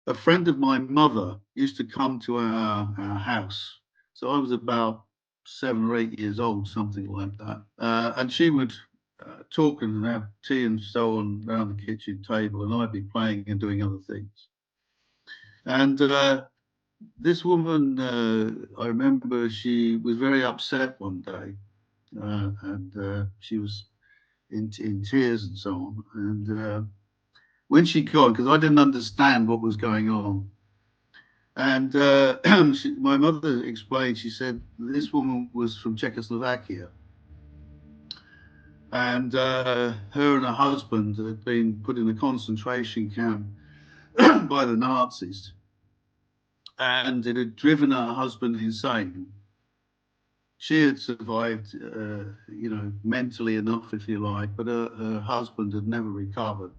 a friend of my mother used to come to our house. So I was about 7 or 8 years old, something like that. And she would talk and have tea and so on around the kitchen table, and I'd be playing and doing other things. And this woman, I remember she was very upset one day, and she was in tears and so on. And when she gone, because I didn't understand what was going on, and my mother explained, she said this woman was from Czechoslovakia, and her and her husband had been put in a concentration camp by the Nazis, and it had driven her husband insane. She had survived, mentally enough, if you like, but her husband had never recovered.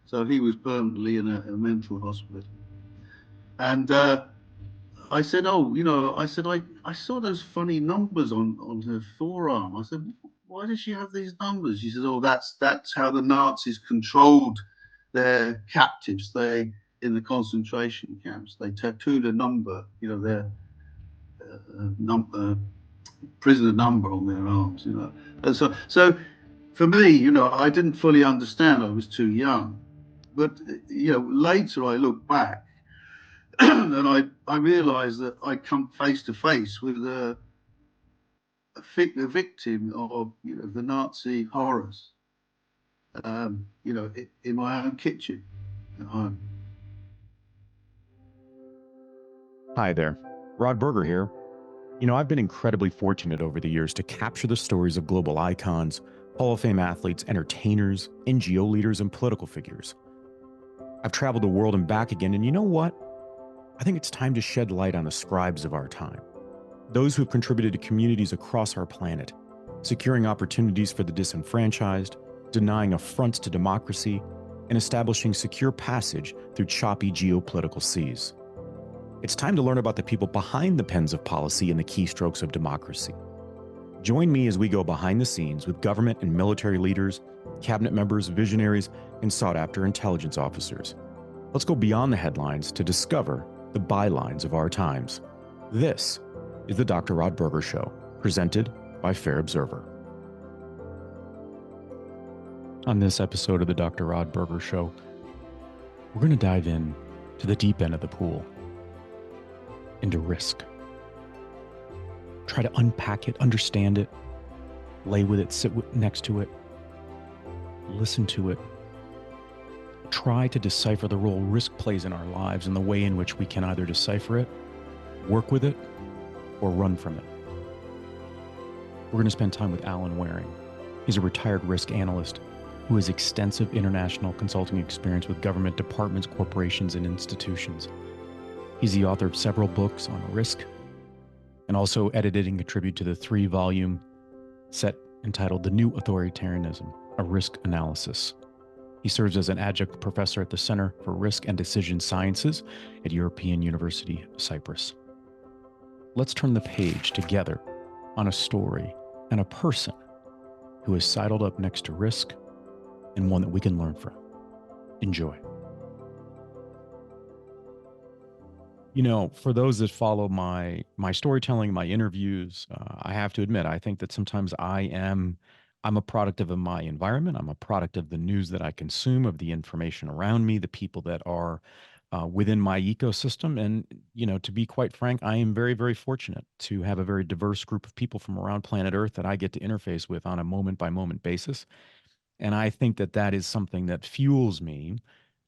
So he was permanently in a mental hospital. And I said, oh, I saw those funny numbers on her forearm. I said, why does she have these numbers? She said, oh, that's how the Nazis controlled their captives. They in the concentration camps, they tattooed a number, their number, prisoner number on their arms. And so for me, I didn't fully understand. I was too young, but later I look back and I realized that I come face to face with a victim of the Nazi horrors, in my own kitchen at home. Hi there, Rod Berger here. I've been incredibly fortunate over the years to capture the stories of global icons, Hall of Fame athletes, entertainers, NGO leaders, and political figures. I've traveled the world and back again, and you know what? I think it's time to shed light on the scribes of our time. Those who have contributed to communities across our planet, securing opportunities for the disenfranchised, denying affronts to democracy, and establishing secure passage through choppy geopolitical seas. It's time to learn about the people behind the pens of policy and the keystrokes of democracy. Join me as we go behind the scenes with government and military leaders, cabinet members, visionaries, and sought-after intelligence officers. Let's go beyond the headlines to discover the bylines of our times. This is the Dr. Rod Berger Show, presented by Fair Observer. On this episode of the Dr. Rod Berger Show, we're going to dive in to the deep end of the pool, into risk. Try to unpack it, understand it, lay with it, sit next to it, listen to it. Try to decipher the role risk plays in our lives and the way in which we can either decipher it, work with it, or run from it. We're going to spend time with Alan Waring. He's a retired risk analyst who has extensive international consulting experience with government departments, corporations, and institutions. He's the author of several books on risk and also edited and contributed to the 3-volume set entitled The New Authoritarianism, a Risk Analysis. He serves as an adjunct professor at the Center for Risk and Decision Sciences at European University Cyprus. Let's turn the page together on a story and a person who is sidled up next to risk and one that we can learn from. Enjoy. For those that follow my storytelling, my interviews, I have to admit, I think that sometimes I'm a product of my environment. I'm a product of the news that I consume, of the information around me, the people that are within my ecosystem. And, to be quite frank, I am very, very fortunate to have a very diverse group of people from around planet Earth that I get to interface with on a moment-by-moment basis. And I think that that is something that fuels me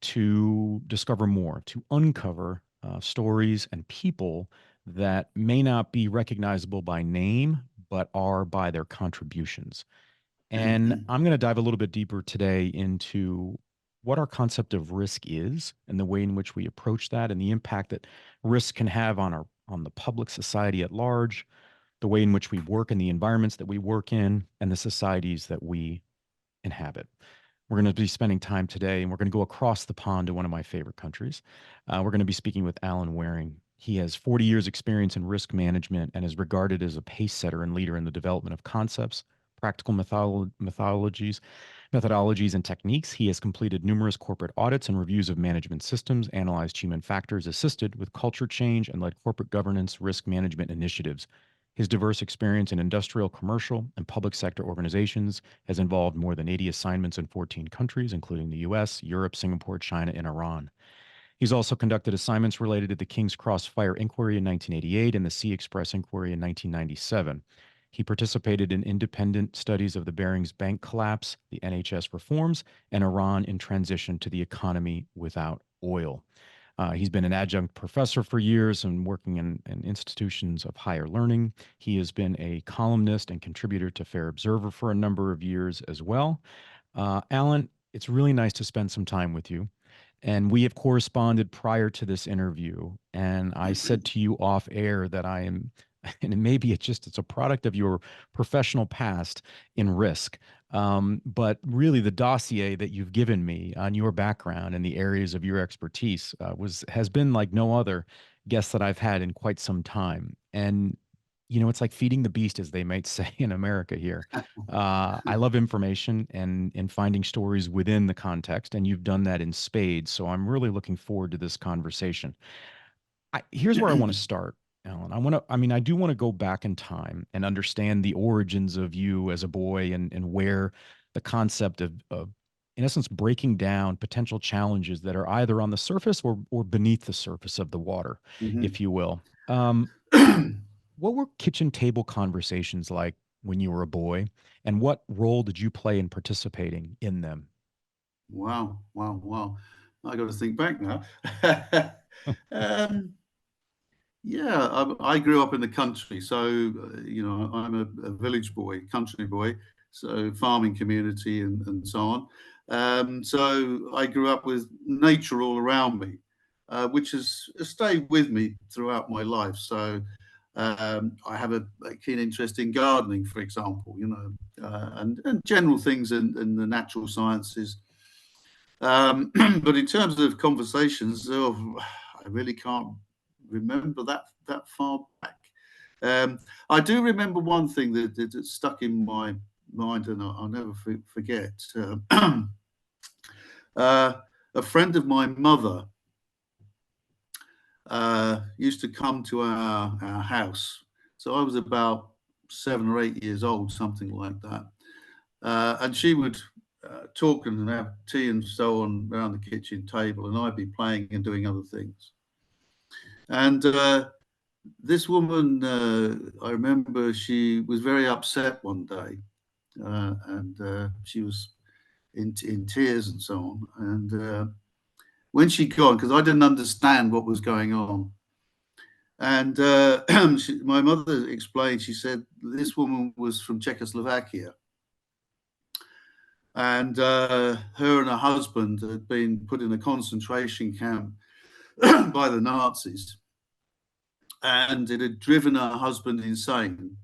to discover more, to uncover stories and people that may not be recognizable by name, but are by their contributions. And I'm going to dive a little bit deeper today into what our concept of risk is and the way in which we approach that and the impact that risk can have on the public society at large, the way in which we work and the environments that we work in, and the societies that we inhabit. We're going to be spending time today, and we're going to go across the pond to one of my favorite countries. We're going to be speaking with Alan Waring. He has 40 years experience in risk management and is regarded as a pace setter and leader in the development of concepts, practical methodologies, methodologies, and techniques. He has completed numerous corporate audits and reviews of management systems, analyzed human factors, assisted with culture change, and led corporate governance risk management initiatives. His diverse experience in industrial, commercial, and public sector organizations has involved more than 80 assignments in 14 countries, including the US, Europe, Singapore, China, and Iran. He's also conducted assignments related to the King's Cross Fire Inquiry in 1988 and the Sea Express Inquiry in 1997. He participated in independent studies of the Barings Bank collapse, the NHS reforms, and Iran in transition to the economy without oil. He's been an adjunct professor for years and working in institutions of higher learning. He has been a columnist and contributor to Fair Observer for a number of years as well. Alan, it's really nice to spend some time with you. And we have corresponded prior to this interview. And I said to you off air that I am, and maybe it's a product of your professional past in risk. But really, the dossier that you've given me on your background and the areas of your expertise has been like no other guest that I've had in quite some time. And it's like feeding the beast, as they might say in America here. I love information and finding stories within the context, and you've done that in spades. So I'm really looking forward to this conversation. Here's where I want to start, Alan. I do want to go back in time and understand the origins of you as a boy and where the concept of in essence, breaking down potential challenges that are either on the surface or beneath the surface of the water, if you will. What were kitchen table conversations like when you were a boy, and what role did you play in participating in them? Wow. I got to think back now. Yeah, I grew up in the country, so I'm a village boy, country boy, so farming community and so on. So I grew up with nature all around me, which has stayed with me throughout my life. So I have a keen interest in gardening, for example, and general things in the natural sciences. But in terms of conversations, I really can't remember that far back. I do remember one thing that stuck in my mind, and I'll never forget. A friend of my mother used to come to our house. So I was about 7 or 8 years old, something like that. And she would talk and have tea and so on around the kitchen table, and I'd be playing and doing other things. And this woman, I remember she was very upset one day, and she was in tears and so on. And when she'd gone, because I didn't understand what was going on, and my mother explained, she said, this woman was from Czechoslovakia. And her and her husband had been put in a concentration camp by the Nazis. And it had driven her husband insane.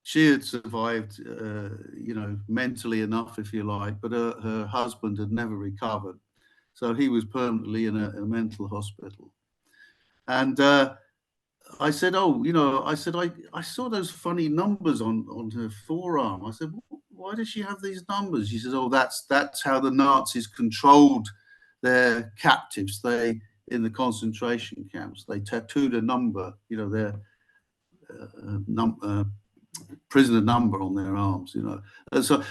She had survived, mentally enough, if you like, but her husband had never recovered. So he was permanently in a mental hospital. And I said, I saw those funny numbers on her forearm. I said, why does she have these numbers? She says, that's how the Nazis controlled their captives. In the concentration camps, they tattooed a number, their prisoner number on their arms, And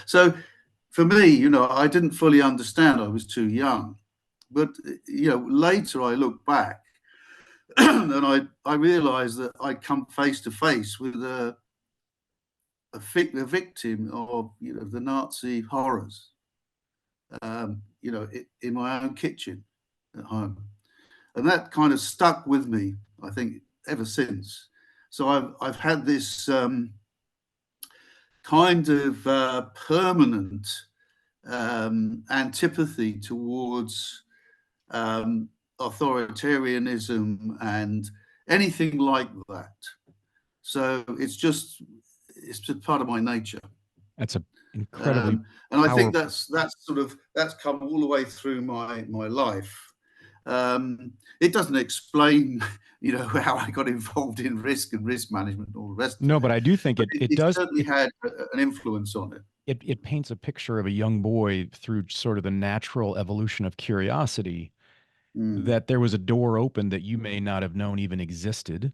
so for me, I didn't fully understand. I was too young. But, later I look back and I realized that I'd come face to face with a victim of, the Nazi horrors, in my own kitchen at home. And that kind of stuck with me, I think, ever since. So I've had this kind of permanent antipathy towards authoritarianism and anything like that. So it's just part of my nature. That's an incredibly and I think that's come all the way through my life. It doesn't explain, how I got involved in risk and risk management and all the rest. No, but I do think it does. Certainly had an influence on it. it paints a picture of a young boy through sort of the natural evolution of curiosity, Mm. that there was a door open that you may not have known even existed.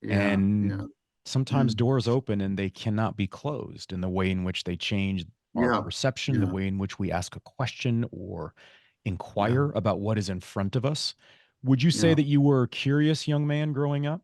Yeah, And yeah. sometimes Mm. doors open and they cannot be closed, in the way in which they change our Yeah, perception, the yeah, way in which we ask a question or yeah, inquire about what is in front of us. Would you say yeah. that you were a curious young man growing up?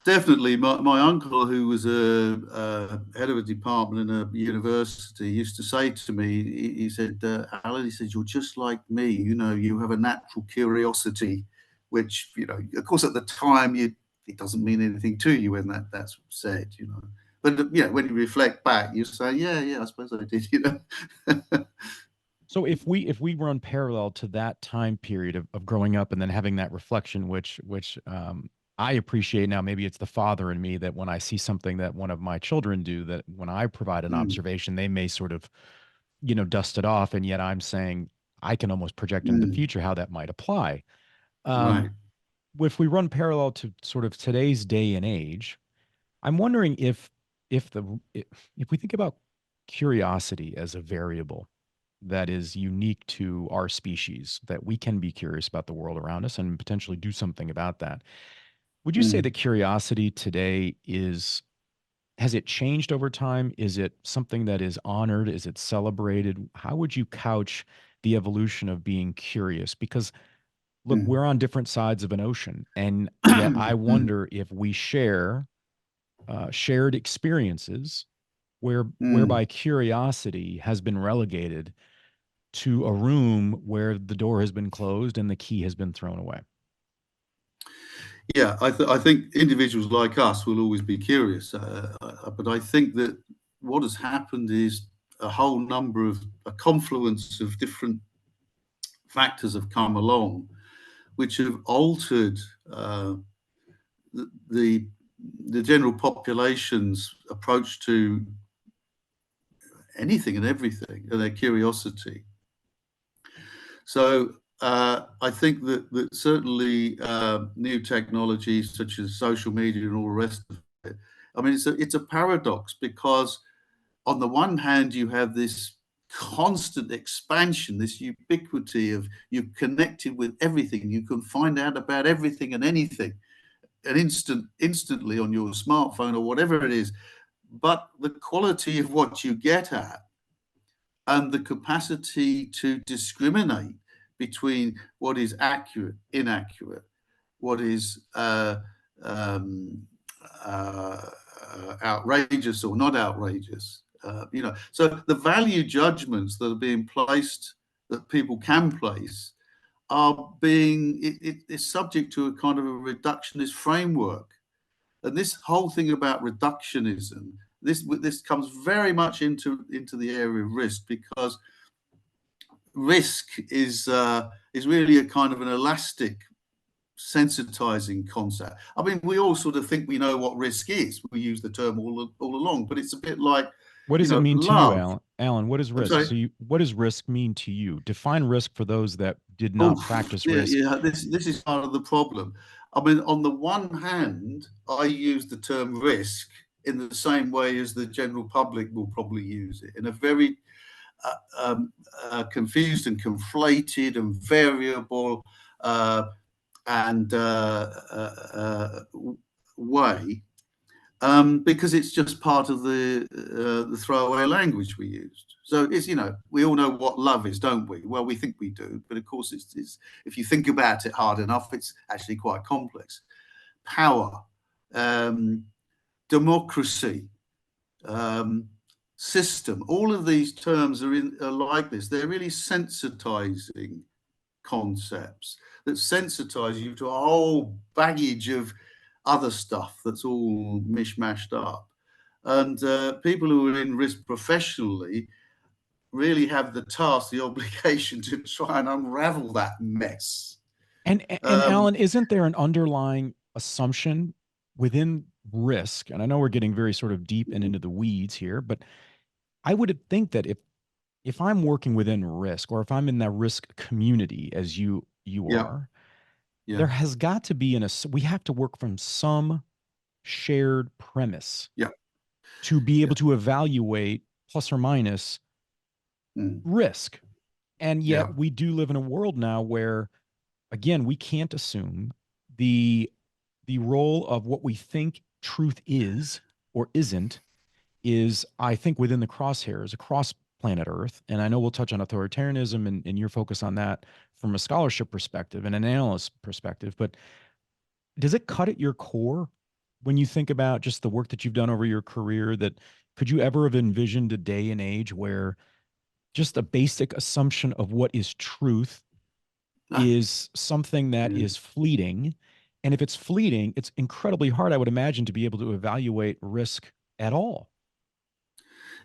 Definitely. My uncle, who was a head of a department in a university, used to say to me, he said, Alan, he said, you're just like me. You know, you have a natural curiosity, which, you know, of course, at the time, it doesn't mean anything to you when that's said, you know. But, yeah, when you reflect back, you say, yeah, I suppose I did, you know. So if we run parallel to that time period of growing up and then having that reflection, which I appreciate now, maybe it's the father in me, that when I see something that one of my children do, that when I provide an Mm, observation, they may sort of, dust it off, and yet I'm saying I can almost project into the mm, future how that might apply. Um, right. if we run parallel to sort of today's day and age, I'm wondering if we think about curiosity as a variable that is unique to our species, that we can be curious about the world around us and potentially do something about that. Would you say Mm, that curiosity today has it changed over time? Is it something that is honored? Is it celebrated? How would you couch the evolution of being curious? Because look, mm, we're on different sides of an ocean, and yet I mm, wonder if we share shared experiences mm. whereby curiosity has been relegated to a room where the door has been closed and the key has been thrown away. Yeah, I think individuals like us will always be curious, but I think that what has happened is a confluence of different factors have come along, which have altered uh, the, the the general population's approach to anything and everything and their curiosity. So I think that certainly new technologies such as social media and all the rest of it. I mean, it's a paradox because on the one hand you have this constant expansion, this ubiquity of you've connected with everything. You can find out about everything and anything, instantly on your smartphone or whatever it is. But the quality of what you get at and the capacity to discriminate between what is accurate, inaccurate, what is um, uh, outrageous or not outrageous. So the value judgments that are being placed, that people can place, are being it is subject to a kind of a reductionist framework. And this whole thing about reductionism, this comes very much into the area of risk, because risk is really a kind of an elastic sensitizing concept. I mean, we all sort of think we know what risk is. We use the term all along, but it's a bit like, What does it mean to you, love. Alan? Alan, what is I'm risk? sorry. So what does risk mean to you? Define risk for those that did Oh, not practice yeah, risk. yeah. This is part of the problem. I mean, on the one hand, I use the term risk in the same way as the general public will probably use it, in a very uh, um, confused and conflated and variable uh, and way, because it's just part of the throwaway language we used. So it's, we all know what love is, don't we? Well, we think we do, but of course, it's if you think about it hard enough, it's actually quite complex. Power, um, democracy, um, system. All of these terms are like this. They're really sensitizing concepts that sensitize you to a whole baggage of other stuff that's all mishmashed up. And people who are in risk professionally really have the task, the obligation to try and unravel that mess. And Um, Alan, isn't there an underlying assumption within risk? And I know we're getting very sort of deep and into the weeds here, but I would think that if I'm working within risk, or if I'm in that risk community as you yeah, are, yeah, there has got to be we have to work from some shared premise yeah, to be yeah, able to evaluate plus or minus risk. And yet we do live in a world now where, again, we can't assume the role of what we think truth is or isn't is, I think, within the crosshairs across planet Earth. And I know we'll touch on authoritarianism and your focus on that from a scholarship perspective and an analyst perspective. But does it cut at your core when you think about just the work that you've done over your career, that could you ever have envisioned a day and age where just a basic assumption of what is truth is something that is fleeting? And if it's fleeting, it's incredibly hard, I would imagine, to be able to evaluate risk at all.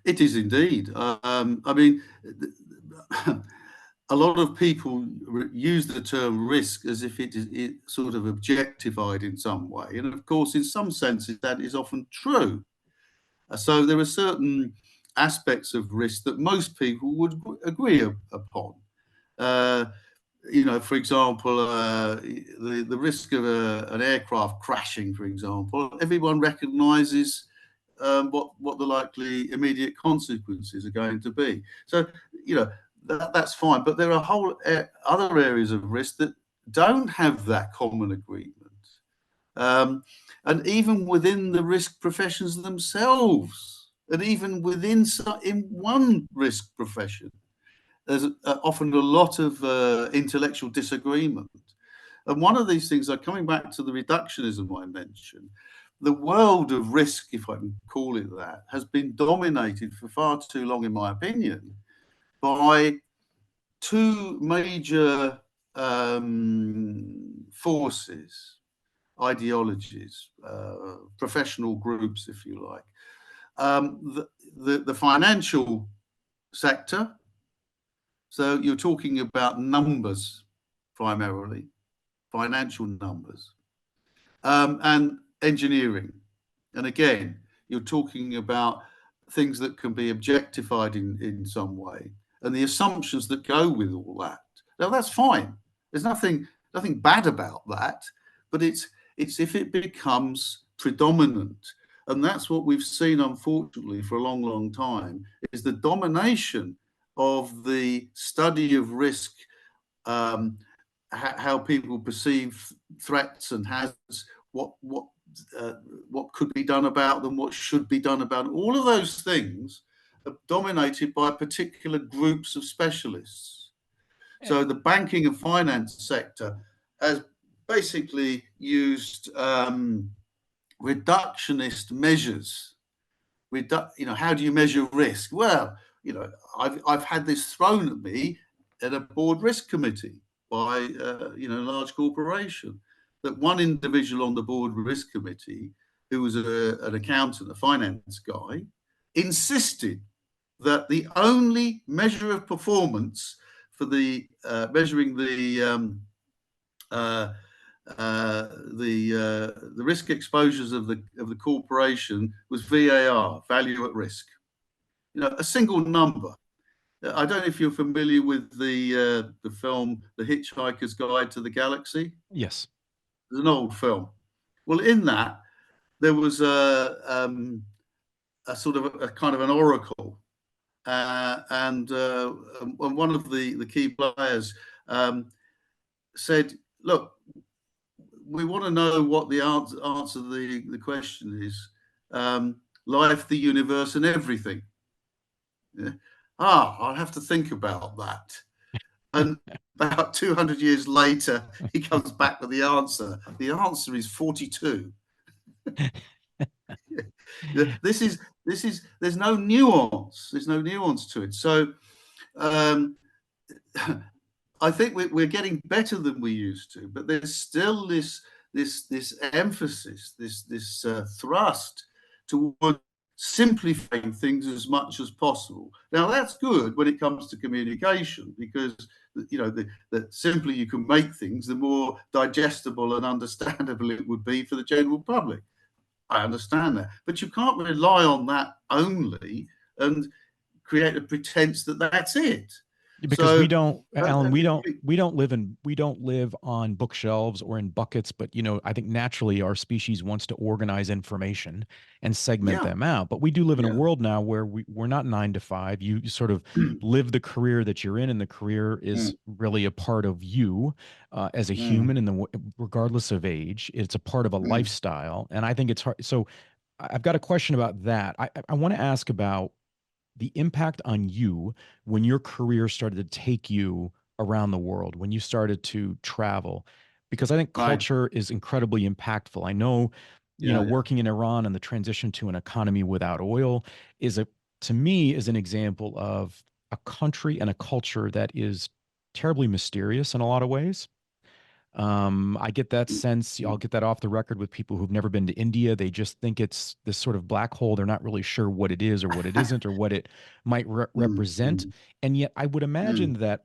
It is indeed. I mean, a lot of people use the term risk as if it is sort of objectified in some way. And of course, in some senses, that is often true. So there are certain aspects of risk that most people would agree upon. For example, the risk of an aircraft crashing, for example, everyone recognizes what the likely immediate consequences are going to be. So, that's fine. But there are whole other areas of risk that don't have that common agreement. And even within the risk professions themselves, and even in one risk profession, there's often a lot of intellectual disagreement. And one of these things, coming back to the reductionism I mentioned, the world of risk, if I can call it that, has been dominated for far too long, in my opinion, by two major forces, ideologies, professional groups, if you like. The financial sector, so you're talking about numbers primarily, financial numbers, and engineering. And again, you're talking about things that can be objectified in some way, and the assumptions that go with all that. Now, that's fine. There's nothing bad about that, but it's if it becomes predominant. And that's what we've seen, unfortunately, for a long, long time, is the domination of the study of risk, how people perceive threats and hazards, what could be done about them, what should be done about them. All of those things are dominated by particular groups of specialists. So the banking and finance sector has basically used reductionist measures. How do you measure risk? Well, I've had this thrown at me at a board risk committee by a large corporation, that one individual on the board risk committee, who was an accountant, a finance guy, insisted that the only measure of performance for the measuring the risk exposures of the corporation was VAR, value at risk. A single number. I don't know if you're familiar with the film The Hitchhiker's Guide to the Galaxy. Yes. It's an old film. Well, in that, there was a sort of a kind of an oracle, and one of the key players said, "Look, we want to know what the answer to the question is. Life, the universe, and everything." Yeah. I'll have to think about that. And about 200 years later, he comes back with the answer. The answer is 42. There's no nuance. There's no nuance to it. So I think we're getting better than we used to, but there's still this emphasis, this thrust toward simplifying things as much as possible. Now, that's good when it comes to communication, because the simpler you can make things, the more digestible and understandable it would be for the general public. I understand that, but you can't rely on that only and create a pretense that that's it. Because we So don't, that, Alan, that we don't live on bookshelves or in buckets, but I think naturally our species wants to organize information and segment yeah, them out. But we do live in a yeah, world now where we're not 9 to 5. You sort of live the career that you're in, and the career is mm, really a part of you as a mm, human, and regardless of age, it's a part of a mm, lifestyle. And I think it's hard. So I've got a question about that. I want to ask about the impact on you when your career started to take you around the world, when you started to travel, because I think right, culture is incredibly impactful. I know, yeah, yeah, working in Iran and the transition to an economy without oil to me, is an example of a country and a culture that is terribly mysterious in a lot of ways. I get that mm, sense. I'll mm, get that off the record with people who've never been to India. They just think it's this sort of black hole. They're not really sure what it is or what it isn't or what it might represent. mm, And yet, I would imagine mm,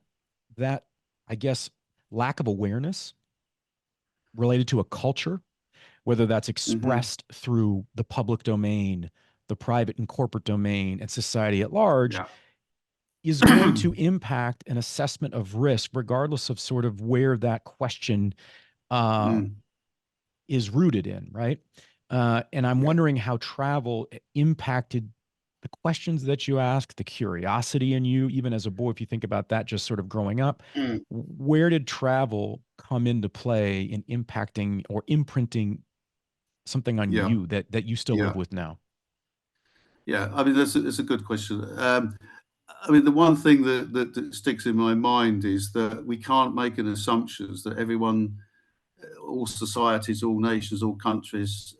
that I guess lack of awareness related to a culture, whether that's mm, expressed through the public domain, the private and corporate domain, and society at large, yeah, is going to impact an assessment of risk, regardless of sort of where that question uh, mm, is rooted in, right? And I'm yeah, wondering how travel impacted the questions that you ask, the curiosity in you, even as a boy, if you think about that, just sort of growing up. mm, Where did travel come into play in impacting or imprinting something on yeah, you that you still live yeah, with now? yeah. I mean, that's a good question. I mean, the one thing that sticks in my mind is that we can't make an assumptions that everyone, all societies, all nations, all countries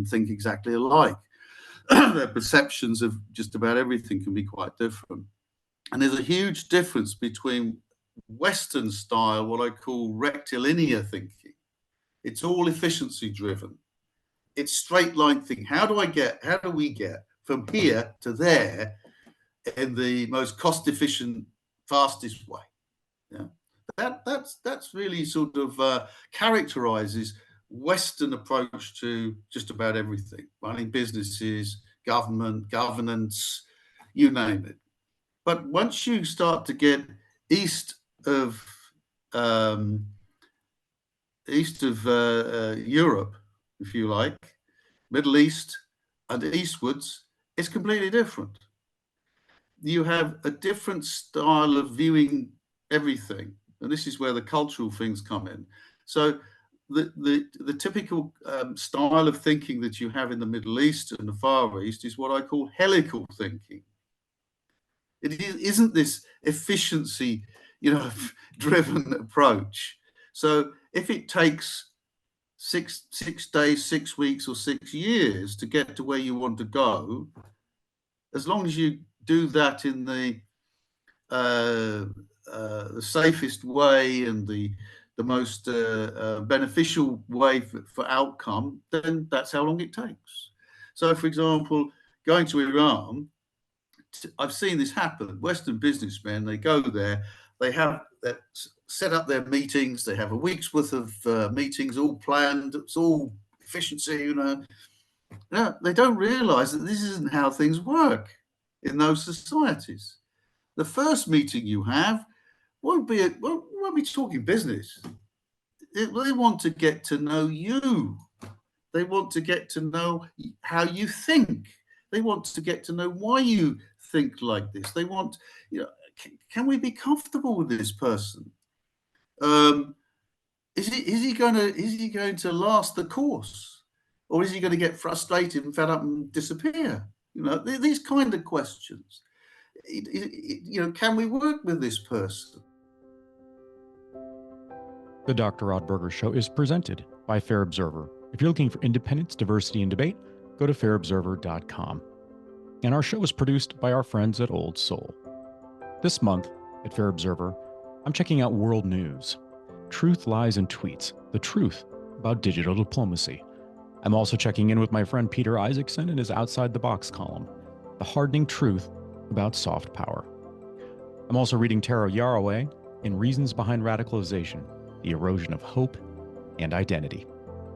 think exactly alike. Their perceptions of just about everything can be quite different. And there's a huge difference between Western style, what I call rectilinear thinking. It's all efficiency driven. It's straight line thinking. How do we get from here to there in the most cost efficient, fastest way? Yeah. That's really sort of characterizes Western approach to just about everything, running businesses, government, governance, you name it. But once you start to get east of um, Europe, if you like, Middle East, and eastwards, it's completely different. You have a different style of viewing everything, and this is where the cultural things come in. So the typical style of thinking that you have in the Middle East and the Far East is what I call helical thinking. It isn't this efficiency, driven approach. So if it takes six days, 6 weeks, or 6 years to get to where you want to go, as long as you do that in the safest way and the most beneficial way for outcome, then that's how long it takes. So, for example, going to Iran, I've seen this happen. Western businessmen, they go there, they have that set up their meetings, they have a week's worth of meetings all planned, it's all efficiency. No, they don't realize that this isn't how things work in those societies. The first meeting you have won't be talking business. They want to get to know you. They want to get to know how you think. They want to get to know why you think like this. They want, can we be comfortable with this person? Um, is he going to last the course, or is he going to get frustrated and fed up and disappear? These kind of questions. Can we work with this person? The Dr. Rod Berger Show is presented by Fair Observer. If you're looking for independence, diversity, and debate, go to fairobserver.com. And our show is produced by our friends at Old Soul. This month at Fair Observer, I'm checking out world news. Truth, Lies, and Tweets, the truth about digital diplomacy. I'm also checking in with my friend Peter Isaacson in his Outside the Box column, the hardening truth about soft power. I'm also reading Tara Yaraway in Reasons Behind Radicalization, the Erosion of Hope and Identity.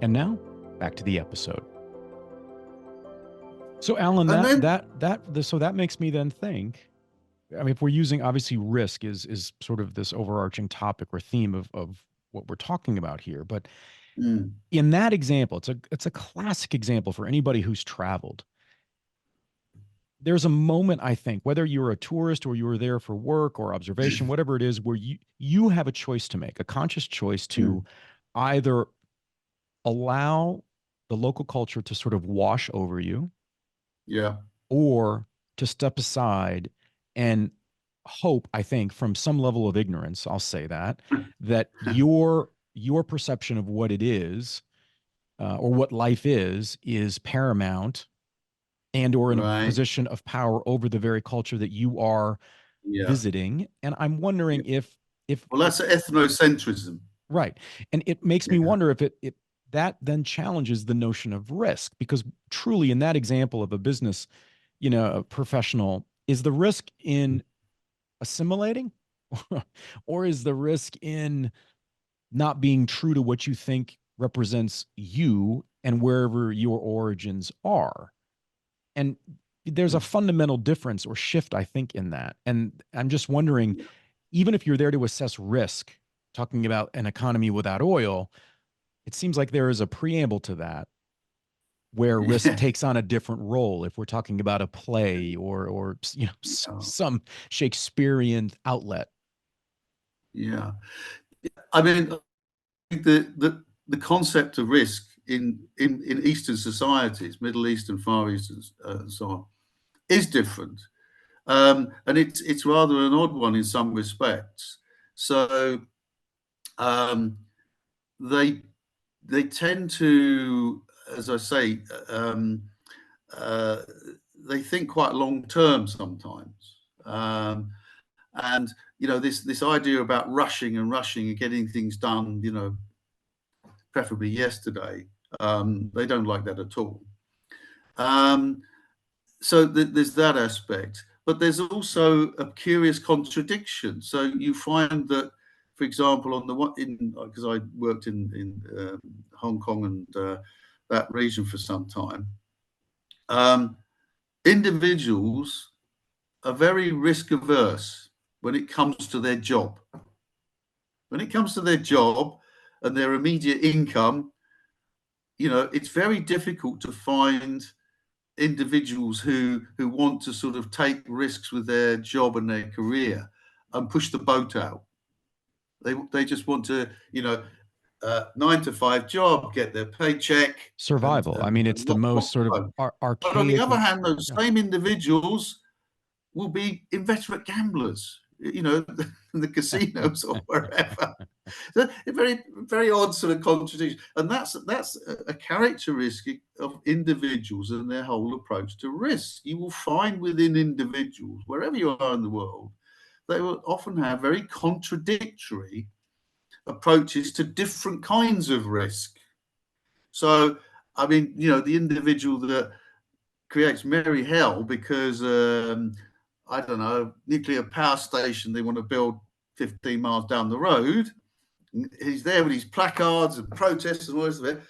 And now, back to the episode. So, Alan, And then, so that makes me then think, I mean, if we're using, obviously risk is sort of this overarching topic or theme of what we're talking about here. But in that example, it's a classic example for anybody who's traveled. There's a moment, I think, whether you're a tourist or you were there for work or observation, whatever it is, where you have a choice to make, a conscious choice to either allow the local culture to sort of wash over you, Yeah. or to step aside and hope, I think, from some level of ignorance, I'll say that your perception of what it is, or what life is paramount, and or in a Right. position of power over the very culture that you are Yeah. visiting. And I'm Yeah. wondering if Well, that's ethnocentrism. right. And it makes me Yeah. wonder if it that then challenges the notion of risk, because truly in that example of a business, a professional, is the risk in assimilating or is the risk in not being true to what you think represents you and wherever your origins are? And there's a fundamental difference or shift, I think, in that. And I'm just wondering, even if you're there to assess risk, talking about an economy without oil, it seems like there is a preamble to that where risk Yeah. takes on a different role. If we're talking about a play or some Shakespearean outlet. Yeah. I mean, the concept of risk in Eastern societies, Middle East and Far East, and so on, is different, and it's rather an odd one in some respects. So um, they they tend to, as I say, uh, they think quite long term sometimes, and this idea about rushing and getting things done, preferably yesterday. They don't like that at all. Um, so there's that aspect, but there's also a curious contradiction. So you find that, for example, on the one because I worked in Hong Kong and that region for some time, um, individuals are very risk averse when it comes to their job. When it comes to their job and their immediate income, it's very difficult to find individuals who want to sort of take risks with their job and their career and push the boat out. They just want to, 9 to 5 job, get their paycheck, and Survival. I and, mean, and it's the rock most sort the of boat. But on the archaic. other hand, those Yeah. same individuals will be inveterate gamblers, in the casinos or wherever. So a very, very odd sort of contradiction, and that's a characteristic of individuals and their whole approach to risk. You will find within individuals, wherever you are in the world, they will often have very contradictory approaches to different kinds of risk. So, I mean, the individual that creates merry hell because I don't know, nuclear power station they want to build 15 miles down the road. He's there with his placards and protests and all this of it.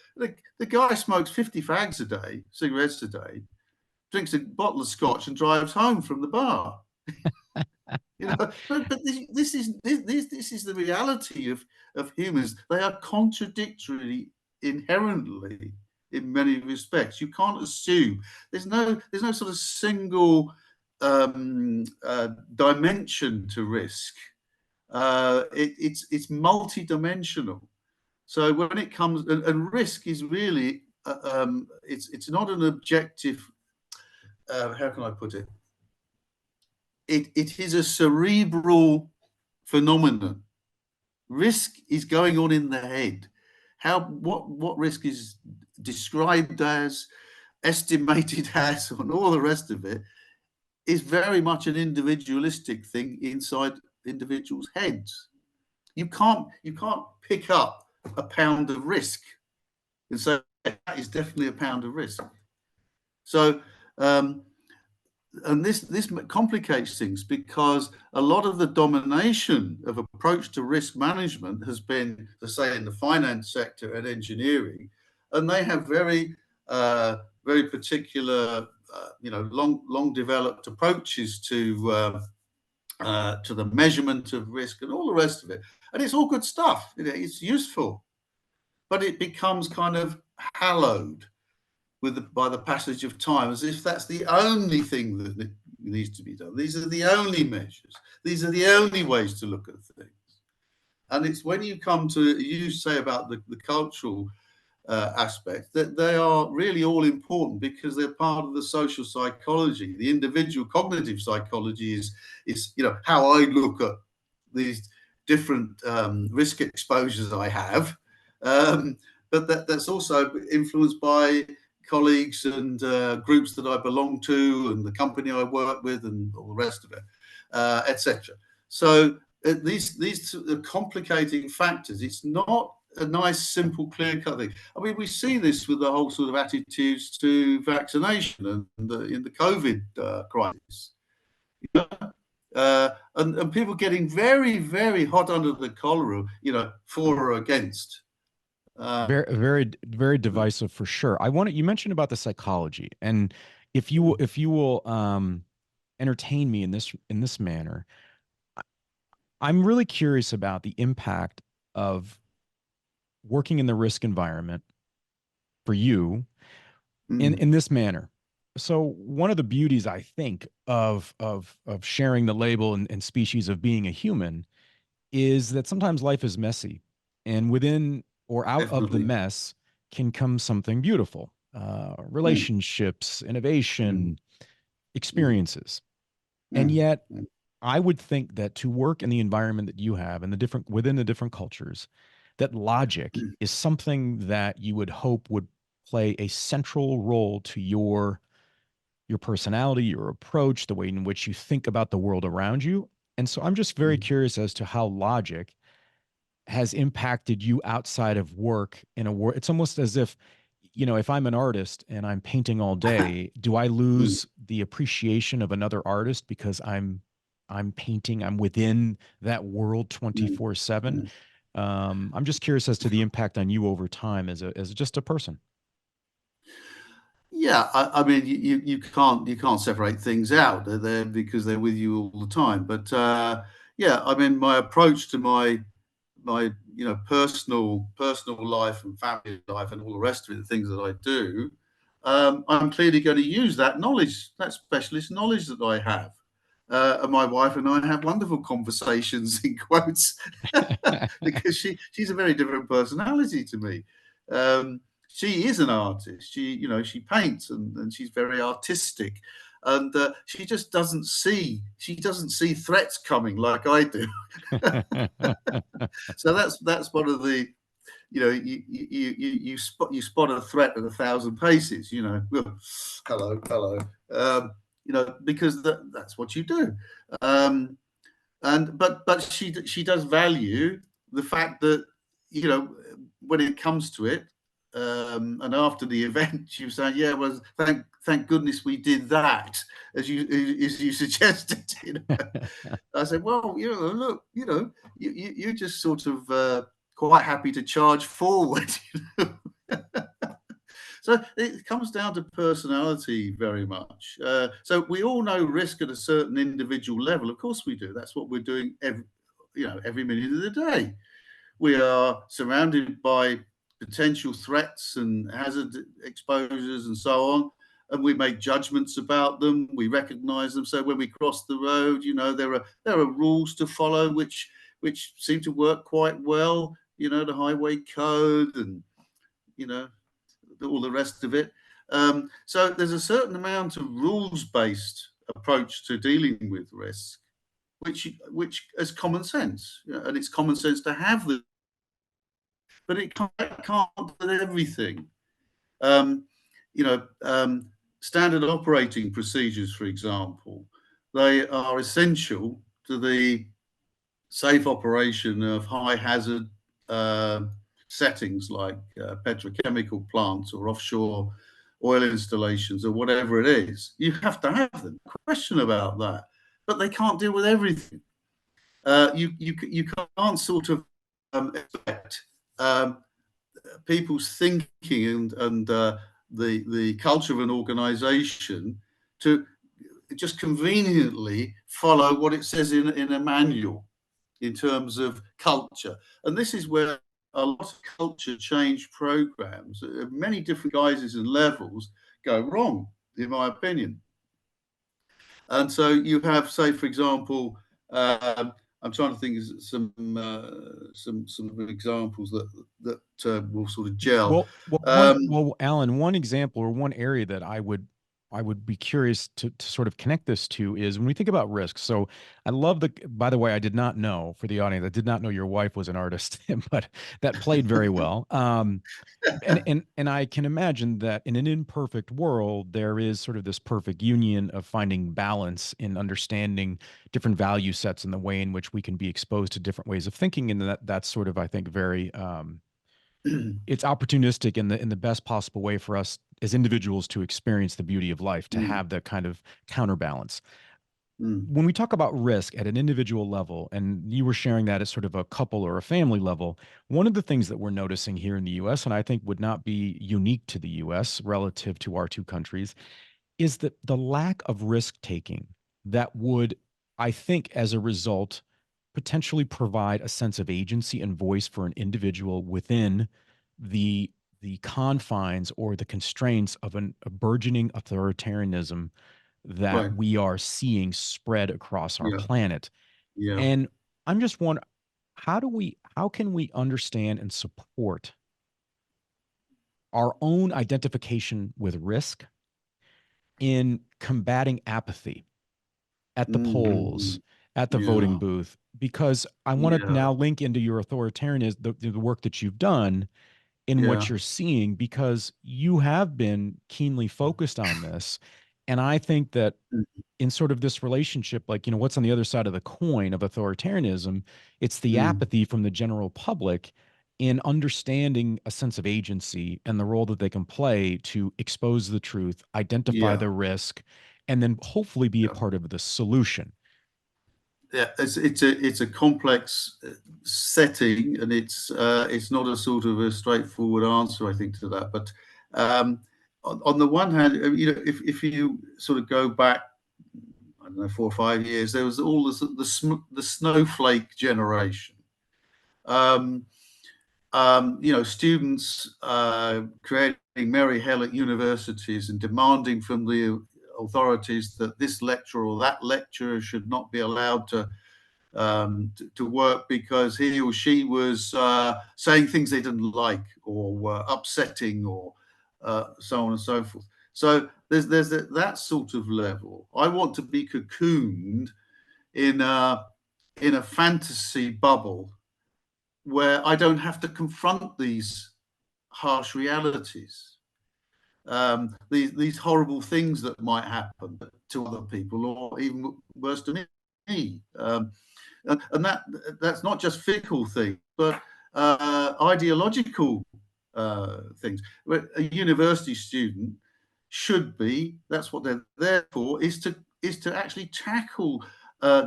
The guy smokes 50 fags a day, cigarettes a day, drinks a bottle of scotch and drives home from the bar. But this is the reality of humans. They are contradictory inherently in many respects. You can't assume there's no sort of single dimension to risk. It's multidimensional. So when it comes and risk is really it's not an objective. How can I put it? It is a cerebral phenomenon. Risk is going on in the head. What risk is described as, estimated as, and all the rest of it is very much an individualistic thing inside individuals' heads. You can't pick up a pound of risk and say that is definitely a pound of risk. So and this complicates things because a lot of the domination of approach to risk management has been, to say, in the finance sector and engineering, and they have very particular long developed approaches to to the measurement of risk and all the rest of it. And it's all good stuff. It's useful, but it becomes kind of hallowed by the passage of time, as if that's the only thing that needs to be done. These are the only measures. These are the only ways to look at things. And it's when you come to, you say about the cultural aspect, that they are really all important because they're part of the social psychology. The individual cognitive psychology is how I look at these different risk exposures I have, but that's also influenced by colleagues and groups that I belong to and the company I work with and all the rest of it, etc. So these are complicating factors. It's not a nice, simple, clear-cut thing. I mean, we see this with the whole sort of attitudes to vaccination and in the COVID crisis. And people getting very, very hot under the collar, for or against. Very, very, very divisive for sure. You mentioned about the psychology, and if you will entertain me in this manner, I'm really curious about the impact of working in the risk environment for you in this manner. So one of the beauties, I think, of sharing the label and species of being a human is that sometimes life is messy, and within or out of the Definitely. mess can come something beautiful. Relationships, innovation, experiences. And yet I would think that to work in the environment that you have and within the different cultures, that logic is something that you would hope would play a central role to your personality, your approach, the way in which you think about the world around you. And so I'm just very curious as to how logic has impacted you outside of work in a world. It's almost as if, if I'm an artist and I'm painting all day, do I lose the appreciation of another artist because I'm painting, I'm within that world 24/7? I'm just curious as to the impact on you over time as just a person. Yeah, I mean, you can't separate things out. They're there because they're with you all the time. But yeah, I mean, my approach to my personal life and family life and all the rest of it, the things that I do, I'm clearly going to use that knowledge, that specialist knowledge that I have. And my wife and I have wonderful conversations in quotes because she's a very different personality to me. She is an artist. She paints and she's very artistic, and she just doesn't see threats coming like I do. So that's one of the, you spot a threat at 1,000 paces. Hello, because that's what you do. But she does value the fact that, when it comes to it, and after the event, she was saying, "Yeah, well, thank goodness we did that," as you suggested. I said, "Well, look, you're just sort of quite happy to charge forward." So it comes down to personality very much. So we all know risk at a certain individual level. Of course we do. That's what we're doing every minute of the day. We are surrounded by potential threats and hazard exposures and so on, and we make judgments about them. We recognize them. So when we cross the road, there are rules to follow which seem to work quite well. The highway code and all the rest of it. So there's a certain amount of rules-based approach to dealing with risk, which is common sense, and it's common sense to have the, but it can't do everything. Standard operating procedures, for example, they are essential to the safe operation of high hazard settings like petrochemical plants or offshore oil installations or whatever it is. You have to have them. Question about that, but they can't deal with everything. You can't sort of expect people's thinking and the culture of an organization to just conveniently follow what it says in a manual in terms of culture. And this is where a lot of culture change programs of many different guises and levels go wrong, in my opinion. And so you have, say, for example, I'm trying to think of some examples that will sort of gel. Alan, one example or one area that I would be curious to sort of connect this to is when we think about risk. So I love by the way, I did not know, for the audience, I did not know your wife was an artist, but that played very well. And I can imagine that in an imperfect world, there is sort of this perfect union of finding balance in understanding different value sets and the way in which we can be exposed to different ways of thinking. And that's sort of, I think, very it's opportunistic in the best possible way for us as individuals to experience the beauty of life, to have that kind of counterbalance. When we talk about risk at an individual level, and you were sharing that as sort of a couple or a family level, one of the things that we're noticing here in the US, and I think would not be unique to the US relative to our two countries, is that the lack of risk taking that would, I think, as a result, potentially provide a sense of agency and voice for an individual within the confines or the constraints of a burgeoning authoritarianism that we are seeing spread across our planet. And I'm just wondering, how can we understand and support our own identification with risk in combating apathy at the polls, at the voting booth? Because I want to now link into your authoritarianism, the work that you've done in what you're seeing, because you have been keenly focused on this. And I think that in sort of this relationship, like, what's on the other side of the coin of authoritarianism, it's the apathy from the general public in understanding a sense of agency and the role that they can play to expose the truth, identify the risk, and then hopefully be a part of the solution. Yeah, it's a complex setting, and it's not a sort of a straightforward answer, I think, to that. But on the one hand, if you sort of go back, I don't know, 4 or 5 years, there was all the snowflake generation. Students creating merry hell at universities and demanding from the authorities that this lecturer or that lecturer should not be allowed to work because he or she was saying things they didn't like or were upsetting or so on and so forth. So there's that sort of level. I want to be cocooned in a fantasy bubble where I don't have to confront these harsh realities, these horrible things that might happen to other people, or even worse to me. And that's not just physical things, but ideological things. A university student should be, that's what they're there for, is to actually tackle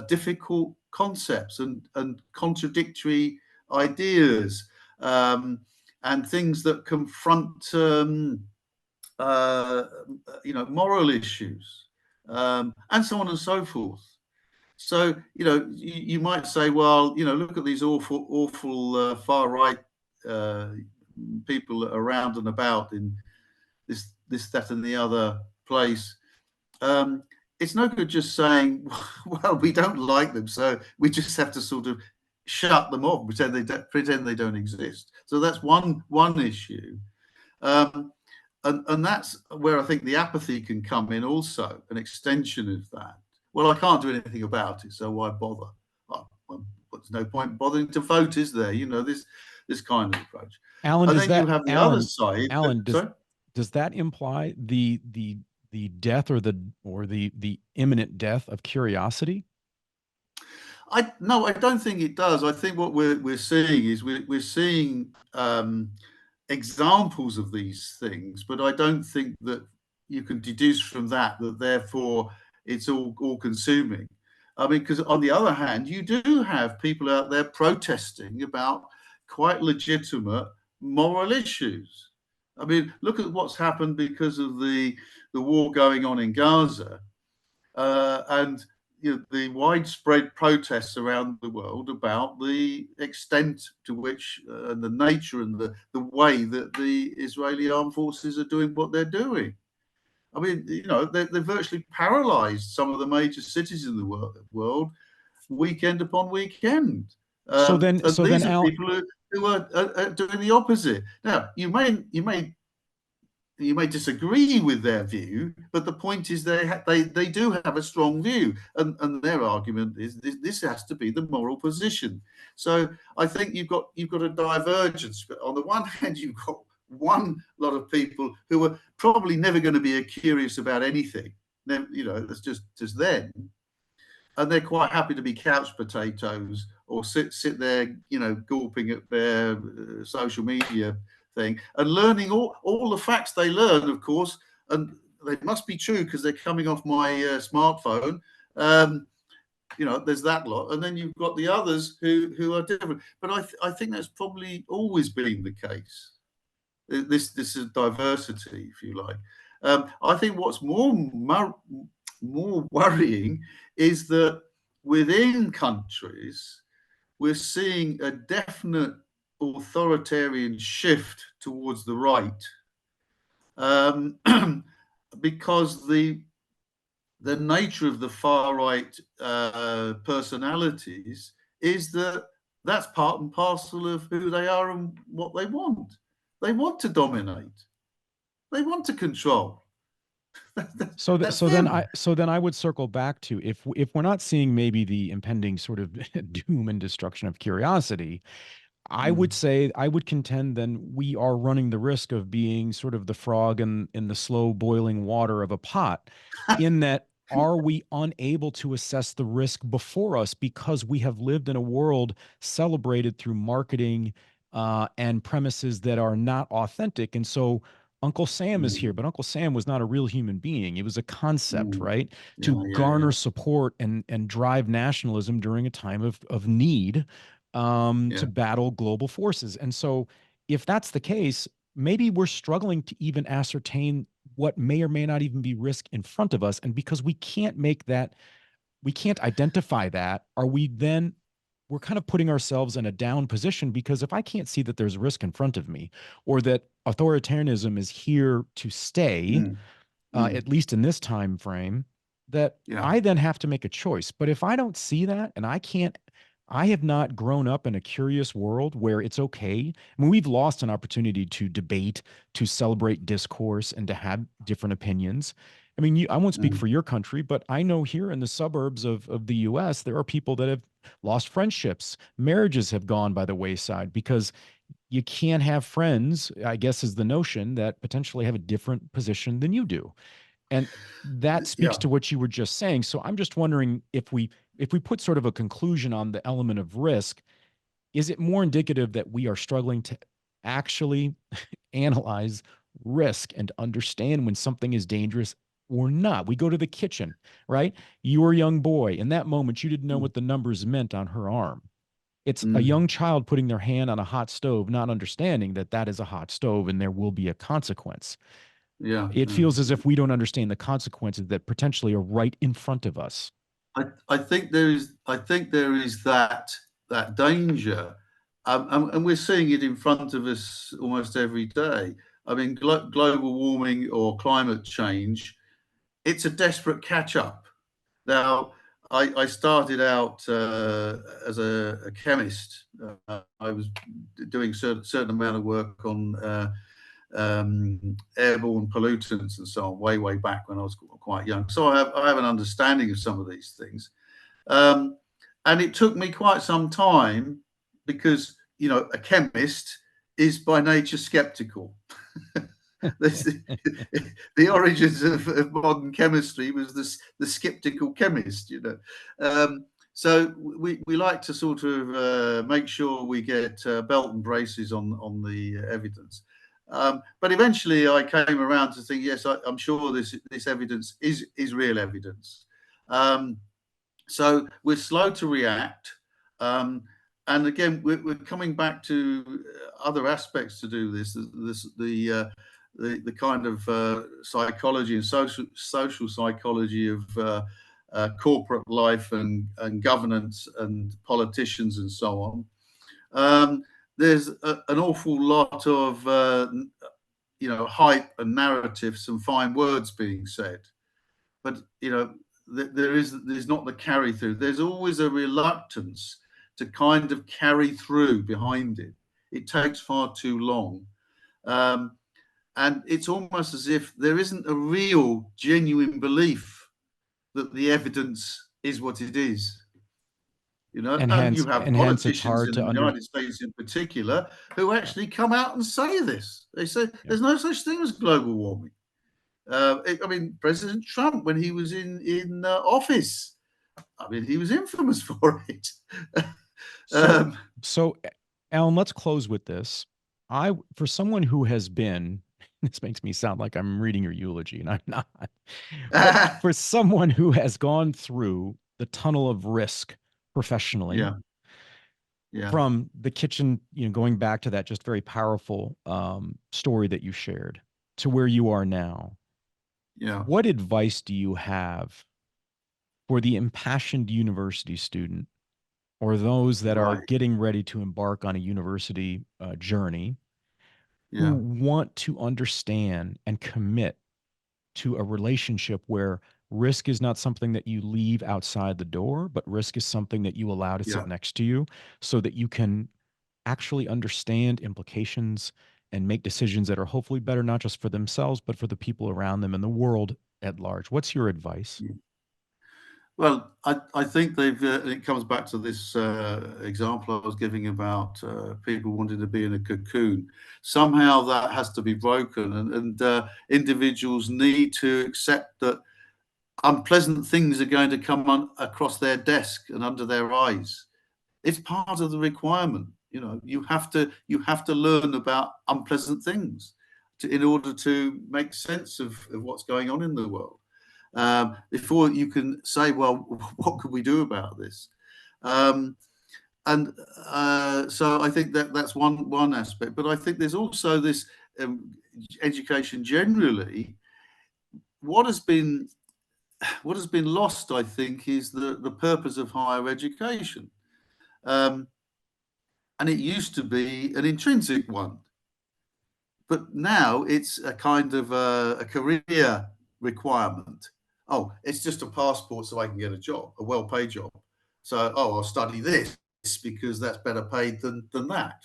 difficult concepts and contradictory ideas, and things that confront moral issues, and so on and so forth. So you might say, well, look at these awful far right people around and about in this, that, and the other place. It's no good just saying, well, we don't like them, so we just have to sort of shut them off, pretend they don't exist. So that's one issue, and that's where I think the apathy can come in, also an extension of that. Well, I can't do anything about it, so why bother? Well, there's no point bothering to vote, is there? This kind of approach. Alan, and does then that you have the Alan, other side. Alan, does that imply the death or the imminent death of curiosity? No, I don't think it does. I think what we're seeing is we're seeing examples of these things, but I don't think that you can deduce from that therefore it's all consuming. I mean, because on the other hand, you do have people out there protesting about quite legitimate moral issues. I mean, look at what's happened because of the war going on in Gaza. and the widespread protests around the world about the extent to which and the nature and the way that the Israeli armed forces are doing what they're doing. I mean, they're virtually paralyzed some of the major cities in the world weekend upon weekend. So then, and these are Al, people who are doing the opposite. Now, you may disagree with their view, but the point is they do have a strong view, and their argument is this has to be the moral position. So I think you've got a divergence. But on the one hand, you've got one lot of people who are probably never going to be curious about anything. It's just them, and they're quite happy to be couch potatoes or sit there, gulping at their social media thing and learning all the facts they learn, of course, and they must be true because they're coming off my smartphone. There's that lot, and then you've got the others who are different. But I think that's probably always been the case. This is diversity, if you like. I think what's more worrying is that within countries, we're seeing a definite authoritarian shift towards the right, because the nature of the far right personalities is that that's part and parcel of who they are and what they want. They want to dominate. They want to control. So then I would circle back to, if we're not seeing maybe the impending sort of doom and destruction of curiosity, I would say, I would contend then we are running the risk of being sort of the frog in the slow boiling water of a pot, in that, are we unable to assess the risk before us because we have lived in a world celebrated through marketing and premises that are not authentic? And so Uncle Sam is here, but Uncle Sam was not a real human being. It was a concept, right? To garner support and drive nationalism during a time of need, to battle global forces. And so if that's the case, maybe we're struggling to even ascertain what may or may not even be risk in front of us. And because we can't identify that, we're kind of putting ourselves in a down position, because if I can't see that there's risk in front of me, or that authoritarianism is here to stay, at least in this time frame, that I then have to make a choice. But if I don't see that, and I have not grown up in a curious world where it's okay. I mean, we've lost an opportunity to debate, to celebrate discourse, and to have different opinions. I mean, I won't speak for your country, but I know here in the suburbs of the US, there are people that have lost friendships. Marriages have gone by the wayside because you can't have friends, I guess, is the notion, that potentially have a different position than you do. And that speaks to what you were just saying. So I'm just wondering, if we put sort of a conclusion on the element of risk, is it more indicative that we are struggling to actually analyze risk and understand when something is dangerous or not? We go to the kitchen, right? You were a young boy. In that moment, you didn't know what the numbers meant on her arm. It's a young child putting their hand on a hot stove, not understanding that that is a hot stove and there will be a consequence. It feels as if we don't understand the consequences that potentially are right in front of us. I think there is that danger, and we're seeing it in front of us almost every day. I mean, global warming or climate change, it's a desperate catch-up. Now, I started out as a chemist. I was doing certain amount of work on airborne pollutants and so on, way back when I was quite young. So I have an understanding of some of these things, and it took me quite some time, because a chemist is by nature skeptical. The origins of modern chemistry was the skeptical chemist, so we like to sort of make sure we get belt and braces on the evidence. But eventually I came around to think, yes, I'm sure this evidence is real evidence. So we're slow to react. And again, we're coming back to other aspects to do this. The kind of psychology and social psychology of corporate life and governance and politicians and so on. There's an awful lot of hype and narrative, some fine words being said, but there's not the carry through. There's always a reluctance to kind of carry through behind it. It takes far too long. And it's almost as if there isn't a real, genuine belief that the evidence is what it is. And you have hence it's politicians hard in to the United States in particular who actually come out and say this. They say there's no such thing as global warming. President Trump, when he was in office, he was infamous for it. So, Alan, let's close with this. For someone who has been, this makes me sound like I'm reading your eulogy, and I'm not. But for someone who has gone through the tunnel of risk professionally, from the kitchen, going back to that just very powerful story that you shared to where you are now. Yeah. What advice do you have for the impassioned university student or those that are getting ready to embark on a university journey who want to understand and commit to a relationship where risk is not something that you leave outside the door, but risk is something that you allow to sit next to you so that you can actually understand implications and make decisions that are hopefully better, not just for themselves, but for the people around them and the world at large? What's your advice? Well, I think it comes back to this example I was giving about people wanting to be in a cocoon. Somehow that has to be broken, and individuals need to accept that unpleasant things are going to come across their desk and under their eyes. It's part of the requirement. You have to learn about unpleasant things in order to make sense of what's going on in the world. Before you can say, well, what could we do about this? So I think that's one aspect. But I think there's also this education generally. What has been lost, I think, is the purpose of higher education. And it used to be an intrinsic one. But now it's a kind of a career requirement. Oh, it's just a passport so I can get a job, a well-paid job. So, I'll study this because that's better paid than that.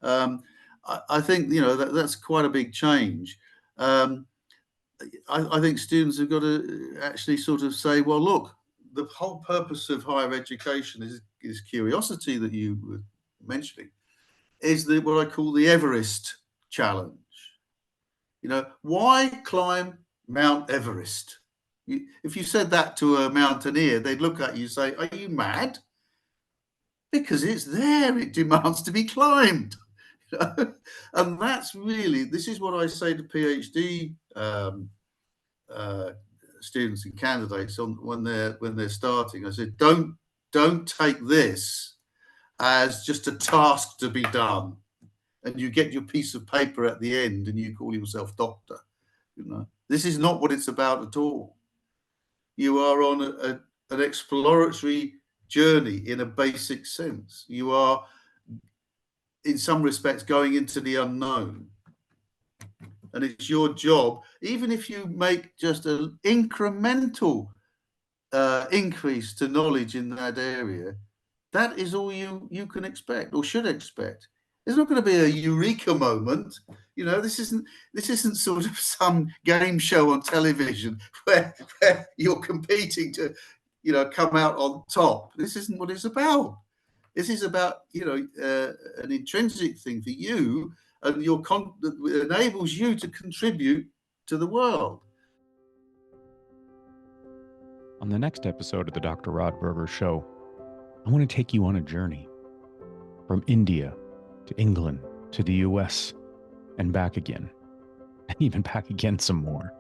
I think, that's quite a big change. I think students have got to actually sort of say, well, look, the whole purpose of higher education is curiosity that you were mentioning, is what I call the Everest challenge. Why climb Mount Everest? If you said that to a mountaineer, they'd look at you and say, are you mad? Because it's there, it demands to be climbed. And that's really, this is what I say to PhD students and candidates when they're starting. I said, don't take this as just a task to be done, and you get your piece of paper at the end and you call yourself doctor. This is not what it's about at all. You are on an exploratory journey in a basic sense. You are, in some respects, going into the unknown. And it's your job, even if you make just an incremental increase to knowledge in that area, that is all you can expect or should expect. There's not going to be a eureka moment. This isn't sort of some game show on television where you're competing to, come out on top. This isn't what it's about. This is about, an intrinsic thing for you, and that enables you to contribute to the world. On the next episode of the Dr. Rod Berger Show, I want to take you on a journey from India to England to the US and back again, and even back again some more.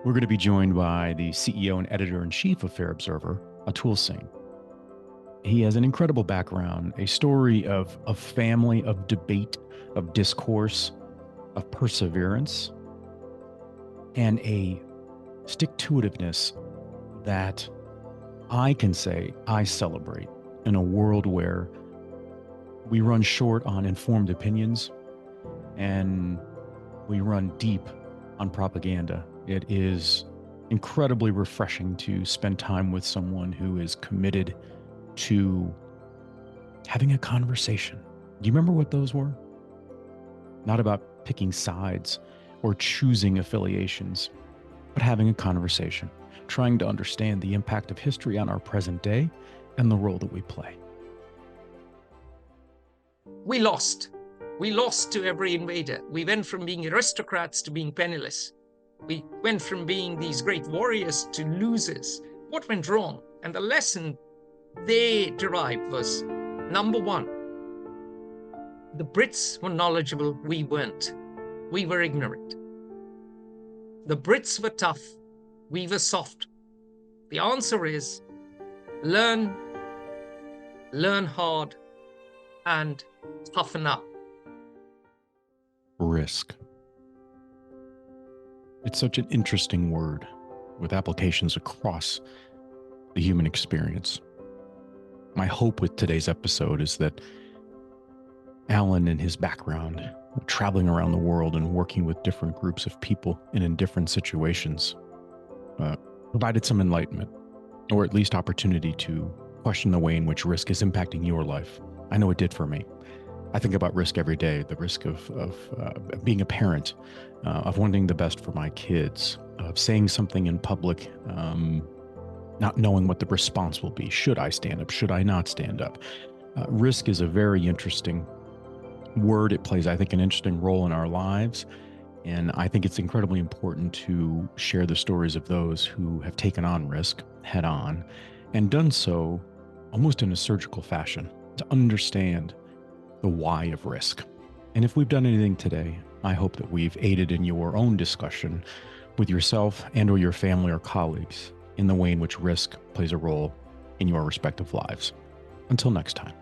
We're going to be joined by the CEO and editor-in-chief of Fair Observer, Atul Singh. He has an incredible background, a story of family, of debate, of discourse, of perseverance, and a stick-to-itiveness that I can say I celebrate in a world where we run short on informed opinions and we run deep on propaganda. It is incredibly refreshing to spend time with someone who is committed to having a conversation. Do you remember what those were? Not about picking sides or choosing affiliations, but having a conversation, trying to understand the impact of history on our present day and the role that we play. We lost. We lost to every invader. We went from being aristocrats to being penniless. We went from being these great warriors to losers. What went wrong? And the lesson they derived was, number one, the Brits were knowledgeable, we weren't. We were ignorant. The Brits were tough, we were soft. The answer is learn hard, and toughen up. Risk. It's such an interesting word with applications across the human experience. My hope with today's episode is that Alan and his background, traveling around the world and working with different groups of people and in different situations, provided some enlightenment, or at least opportunity to question the way in which risk is impacting your life. I know it did for me. I think about risk every day, the risk of being a parent, of wanting the best for my kids, of saying something in public, not knowing what the response will be. Should I stand up? Should I not stand up? Risk is a very interesting word. It plays, I think, an interesting role in our lives. And I think it's incredibly important to share the stories of those who have taken on risk head on and done so almost in a surgical fashion to understand the why of risk. And if we've done anything today, I hope that we've aided in your own discussion with yourself and or your family or colleagues in the way in which risk plays a role in your respective lives. Until next time.